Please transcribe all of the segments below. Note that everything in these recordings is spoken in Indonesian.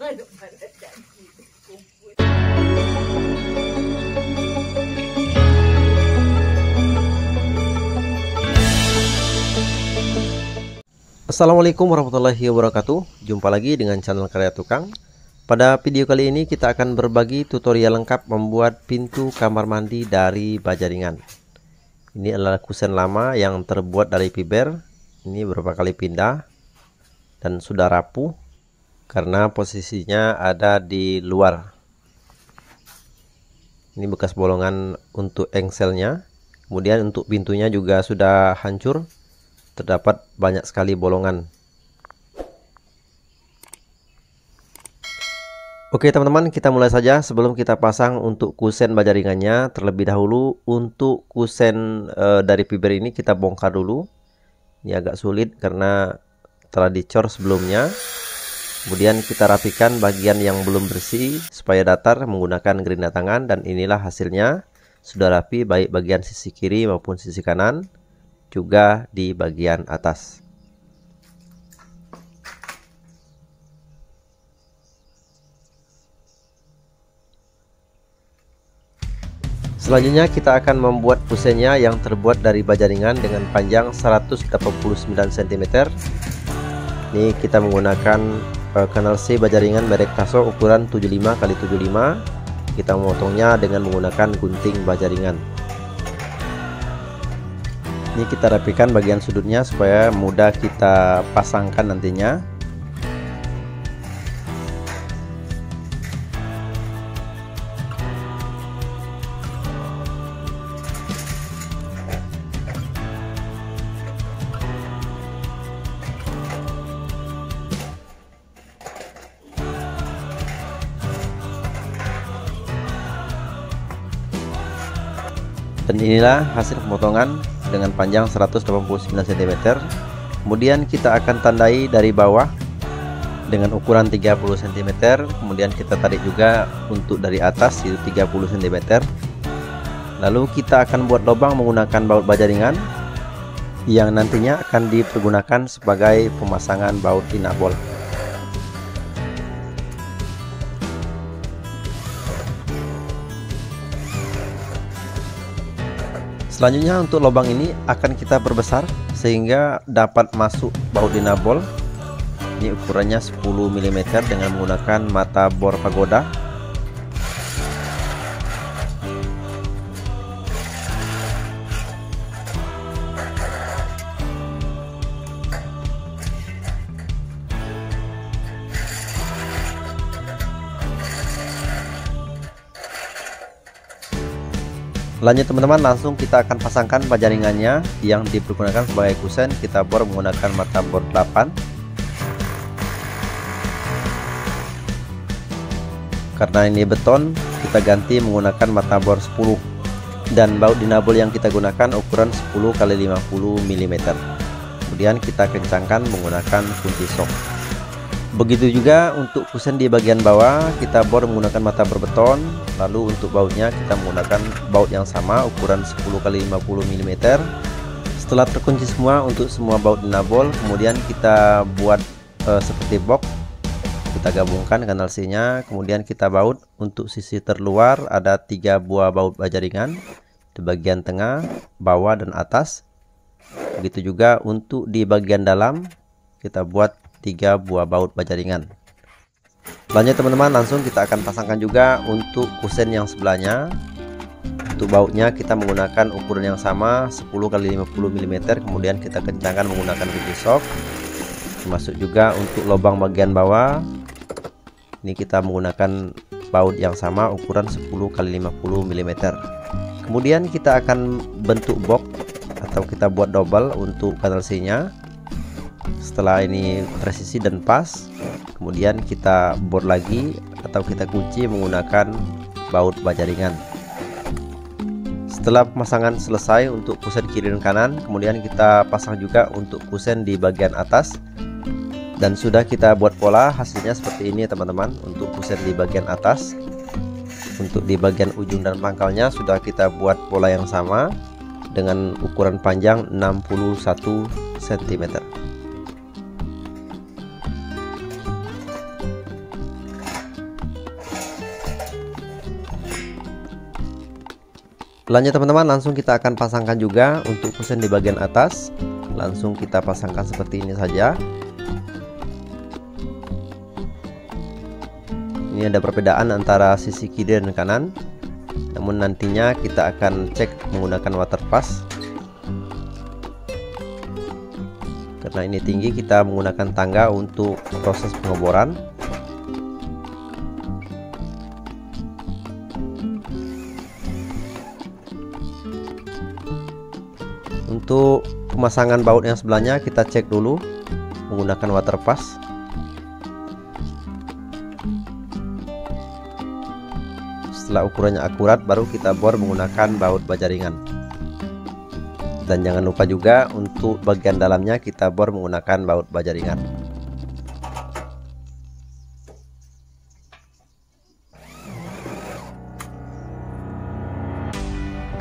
Assalamualaikum warahmatullahi wabarakatuh. Jumpa lagi dengan channel Karya Tukang. Pada video kali ini kita akan berbagi tutorial lengkap membuat pintu kamar mandi dari baja ringan. Ini adalah kusen lama yang terbuat dari fiber. Ini beberapa kali pindah dan sudah rapuh karena posisinya ada di luar. Ini bekas bolongan untuk engselnya. Kemudian untuk pintunya juga sudah hancur. Terdapat banyak sekali bolongan. Oke teman-teman, kita mulai saja. Sebelum kita pasang untuk kusen baja ringannya, terlebih dahulu untuk kusen dari fiber ini kita bongkar dulu. Ini agak sulit karena telah dicor sebelumnya. Kemudian kita rapikan bagian yang belum bersih supaya datar menggunakan gerinda tangan, dan inilah hasilnya. Sudah rapi baik bagian sisi kiri maupun sisi kanan, juga di bagian atas. Selanjutnya kita akan membuat kusennya yang terbuat dari baja ringan dengan panjang 189 cm. Ini kita menggunakan kanal C baja ringan merek Tasso ukuran 75 x 75. Kita memotongnya dengan menggunakan gunting baja ringan. Ini kita rapikan bagian sudutnya supaya mudah kita pasangkan nantinya. Dan inilah hasil pemotongan dengan panjang 189 cm. Kemudian kita akan tandai dari bawah dengan ukuran 30 cm. Kemudian kita tarik juga untuk dari atas itu 30 cm. Lalu kita akan buat lubang menggunakan baut baja ringan yang nantinya akan dipergunakan sebagai pemasangan baut inakbol. Selanjutnya untuk lubang ini akan kita perbesar sehingga dapat masuk baut dinabol. Ini ukurannya 10 mm dengan menggunakan mata bor pagoda. Lanjut teman-teman, langsung kita akan pasangkan baja ringannya yang dipergunakan sebagai kusen. Kita bor menggunakan mata bor 8. Karena ini beton, kita ganti menggunakan mata bor 10. Dan baut dinabol yang kita gunakan ukuran 10 x 50 mm. Kemudian kita kencangkan menggunakan kunci sok. Begitu juga untuk kusen di bagian bawah, kita bor menggunakan mata bor beton. Lalu untuk bautnya kita menggunakan baut yang sama ukuran 10 x 50 mm. Setelah terkunci semua untuk semua baut dinabol, kemudian kita buat seperti box. Kita gabungkan kanal C nya, kemudian kita baut. Untuk sisi terluar ada 3 buah baut baja ringan di bagian tengah, bawah, dan atas. Begitu juga untuk di bagian dalam kita buat 3 buah baut baja ringan. Lanjut teman-teman, langsung kita akan pasangkan juga untuk kusen yang sebelahnya. Untuk bautnya kita menggunakan ukuran yang sama 10 x 50 mm. Kemudian kita kencangkan menggunakan kunci sok. Termasuk juga untuk lubang bagian bawah. Ini kita menggunakan baut yang sama ukuran 10 x 50 mm. Kemudian kita akan bentuk box atau kita buat double untuk kanal C nya. Setelah ini presisi dan pas, kemudian kita bor lagi atau kita kunci menggunakan baut baja ringan. Setelah pemasangan selesai untuk kusen kiri dan kanan, kemudian kita pasang juga untuk kusen di bagian atas. Dan sudah kita buat pola, hasilnya seperti ini teman-teman. Untuk kusen di bagian atas, untuk di bagian ujung dan pangkalnya sudah kita buat pola yang sama dengan ukuran panjang 61 cm. Selanjutnya teman-teman, langsung kita akan pasangkan juga untuk kusen di bagian atas. Langsung kita pasangkan seperti ini saja. Ini ada perbedaan antara sisi kiri dan kanan, namun nantinya kita akan cek menggunakan water pass. Karena ini tinggi, kita menggunakan tangga untuk proses pengeboran. Untuk pemasangan baut yang sebelahnya kita cek dulu menggunakan water pass. Setelah ukurannya akurat, baru kita bor menggunakan baut baja ringan. Dan jangan lupa juga untuk bagian dalamnya kita bor menggunakan baut baja ringan.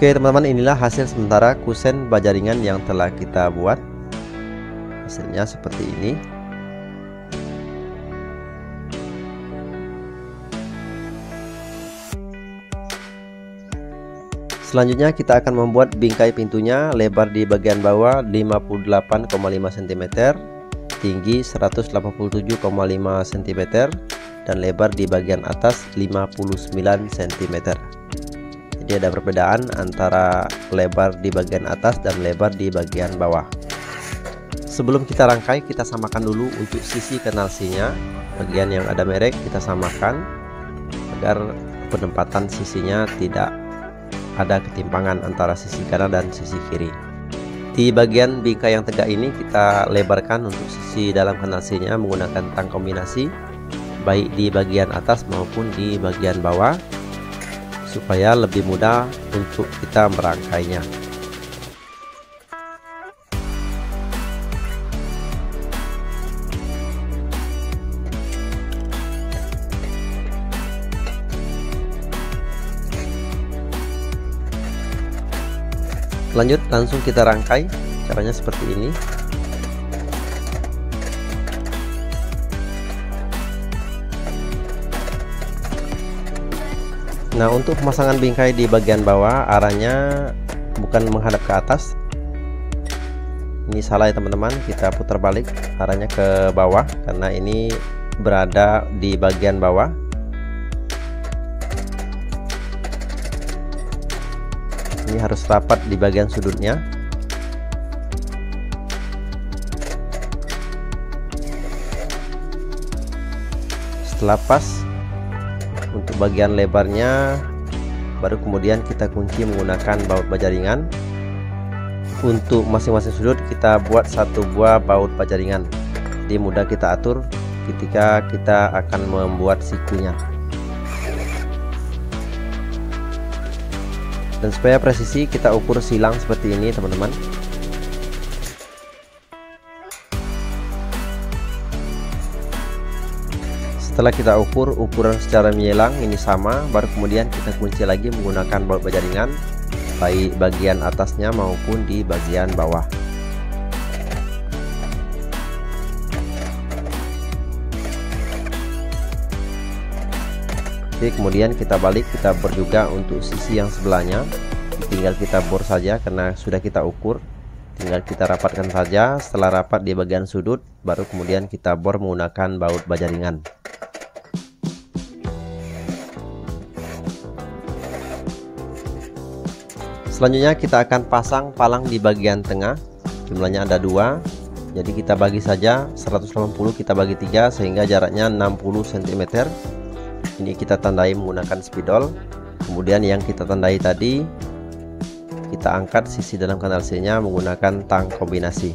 Oke teman-teman, inilah hasil sementara kusen baja ringan yang telah kita buat. Hasilnya seperti ini. Selanjutnya kita akan membuat bingkai pintunya. Lebar di bagian bawah 58,5 cm, tinggi 187,5 cm, dan lebar di bagian atas 59 cm. Jadi ada perbedaan antara lebar di bagian atas dan lebar di bagian bawah. Sebelum kita rangkai, kita samakan dulu untuk sisi kanalsinya. Bagian yang ada merek kita samakan agar penempatan sisinya tidak ada ketimpangan antara sisi kanan dan sisi kiri. Di bagian bingkai yang tegak ini kita lebarkan untuk sisi dalam kanalsinya menggunakan tang kombinasi, baik di bagian atas maupun di bagian bawah, supaya lebih mudah untuk kita merangkainya. Lanjut, langsung kita rangkai. Caranya seperti ini. Nah, untuk pemasangan bingkai di bagian bawah, arahnya bukan menghadap ke atas. Ini salah ya teman-teman, kita putar balik arahnya ke bawah karena ini berada di bagian bawah. Ini harus rapat di bagian sudutnya. Setelah pas untuk bagian lebarnya, baru kemudian kita kunci menggunakan baut baja ringan. Untuk masing-masing sudut kita buat satu buah baut baja ringan. Jadi mudah kita atur ketika kita akan membuat sikunya. Dan supaya presisi, kita ukur silang seperti ini teman-teman. Setelah kita ukur ukuran secara menyilang ini sama, baru kemudian kita kunci lagi menggunakan baut baja ringan, baik bagian atasnya maupun di bagian bawah. Oke, kemudian kita balik, kita bor juga untuk sisi yang sebelahnya. Tinggal kita bor saja karena sudah kita ukur. Tinggal kita rapatkan saja. Setelah rapat di bagian sudut, baru kemudian kita bor menggunakan baut baja ringan. Selanjutnya kita akan pasang palang di bagian tengah. Jumlahnya ada 2. Jadi kita bagi saja 180, kita bagi 3 sehingga jaraknya 60 cm. Ini kita tandai menggunakan spidol. Kemudian yang kita tandai tadi kita angkat sisi dalam kanalsinya menggunakan tang kombinasi.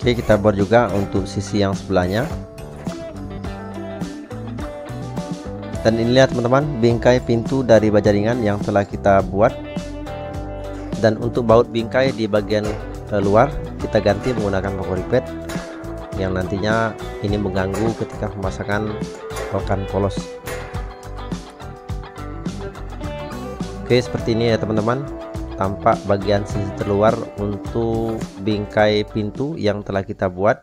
Oke, kita bor juga untuk sisi yang sebelahnya. Dan inilah teman-teman bingkai pintu dari baja ringan yang telah kita buat. Dan untuk baut bingkai di bagian luar kita ganti menggunakan paku ripet yang nantinya ini mengganggu ketika pemasangan rokan polos. Oke, seperti ini ya teman-teman, tampak bagian sisi terluar untuk bingkai pintu yang telah kita buat.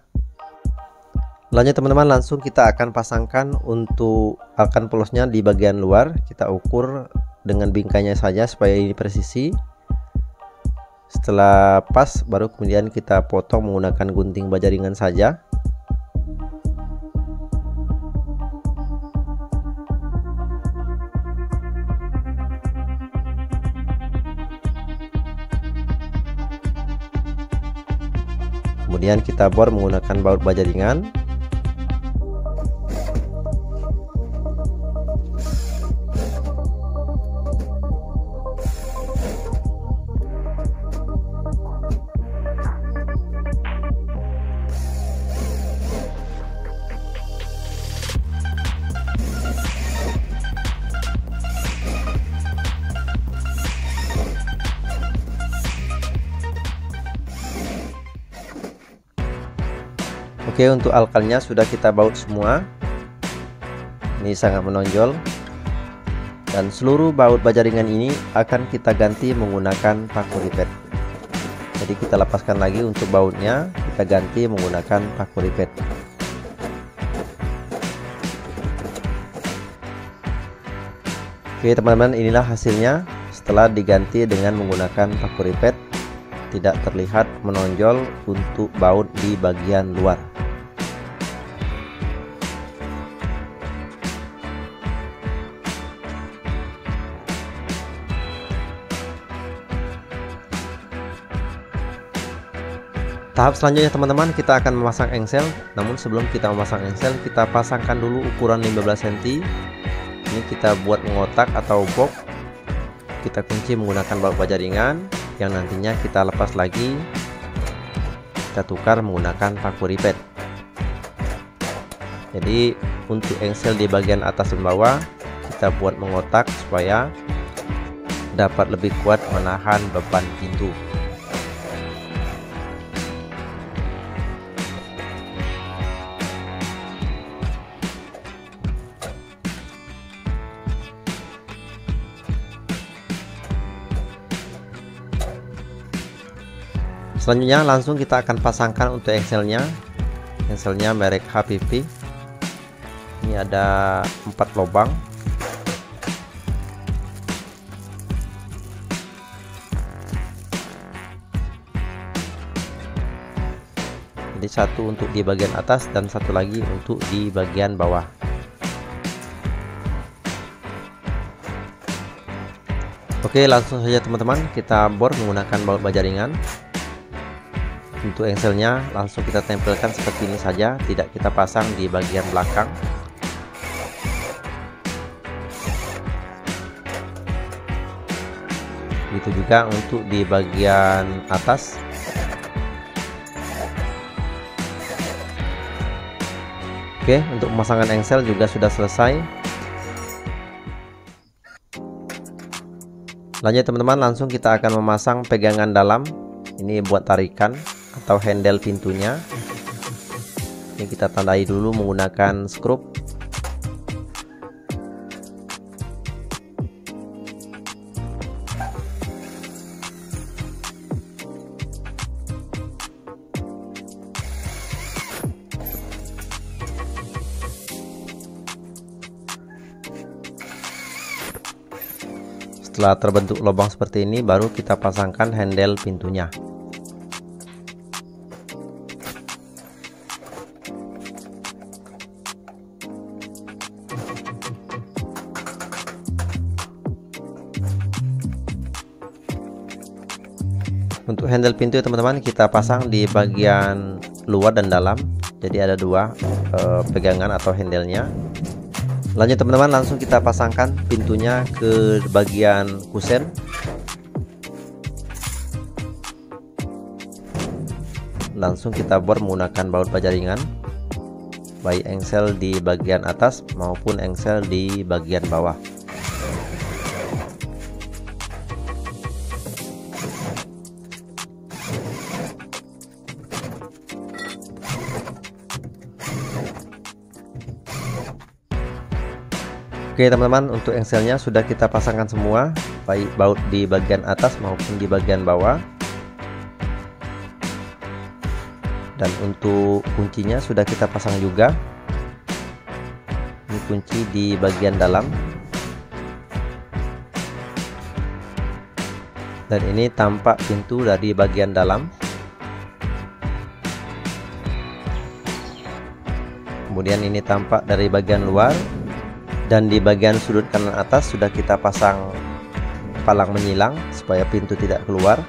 Lanjut teman-teman, langsung kita akan pasangkan untuk rokan polosnya di bagian luar. Kita ukur dengan bingkainya saja supaya ini presisi. Setelah pas baru kemudian kita potong menggunakan gunting baja ringan saja. Kemudian kita bor menggunakan baut baja ringan. Oke, untuk alkalnya sudah kita baut semua. Ini sangat menonjol. Dan seluruh baut baja ringan ini akan kita ganti menggunakan paku ripet. Jadi kita lepaskan lagi untuk bautnya, kita ganti menggunakan paku ripet. Oke teman-teman, inilah hasilnya setelah diganti dengan menggunakan paku ripet. Tidak terlihat menonjol untuk baut di bagian luar. Tahap selanjutnya teman-teman, kita akan memasang engsel. Namun sebelum kita memasang engsel, kita pasangkan dulu ukuran 15 cm. Ini kita buat mengotak atau box. Kita kunci menggunakan baut baja ringan yang nantinya kita lepas lagi. Kita tukar menggunakan paku ripet. Jadi untuk engsel di bagian atas dan bawah kita buat mengotak supaya dapat lebih kuat menahan beban pintu. Selanjutnya langsung kita akan pasangkan untuk engselnya. Engselnya merek HPP. Ini ada 4 lubang. Jadi satu untuk di bagian atas dan satu lagi untuk di bagian bawah. Oke, langsung saja teman-teman kita bor menggunakan baut baja ringan. Untuk engselnya langsung kita tempelkan seperti ini saja, tidak kita pasang di bagian belakang. Begitu juga untuk di bagian atas. Oke, untuk pemasangan engsel juga sudah selesai. Lanjut teman-teman, langsung kita akan memasang pegangan dalam. Ini buat tarikan atau handle pintunya. Ini kita tandai dulu menggunakan skrup. Setelah terbentuk lubang seperti ini, baru kita pasangkan handle pintunya. Untuk handle pintu teman-teman kita pasang di bagian luar dan dalam, jadi ada dua pegangan atau handle-nya. Lanjut teman-teman, langsung kita pasangkan pintunya ke bagian kusen. langsung kita bor menggunakan baut baja ringan, baik engsel di bagian atas maupun engsel di bagian bawah. Oke teman-teman, untuk engselnya sudah kita pasangkan semua, baik baut di bagian atas maupun di bagian bawah. Dan untuk kuncinya sudah kita pasang juga. Ini kunci di bagian dalam. Dan ini tampak pintu dari bagian dalam. Kemudian ini tampak dari bagian luar. Dan di bagian sudut kanan atas sudah kita pasang palang menyilang supaya pintu tidak keluar.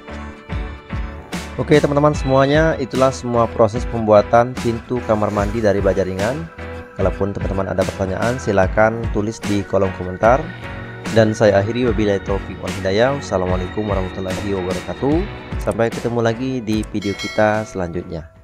Oke teman-teman semuanya, itulah semua proses pembuatan pintu kamar mandi dari baja ringan. Kalaupun teman-teman ada pertanyaan silahkan tulis di kolom komentar. Dan saya akhiri, wabillahi taufiq wal hidayah. Wassalamualaikum warahmatullahi wabarakatuh. Sampai ketemu lagi di video kita selanjutnya.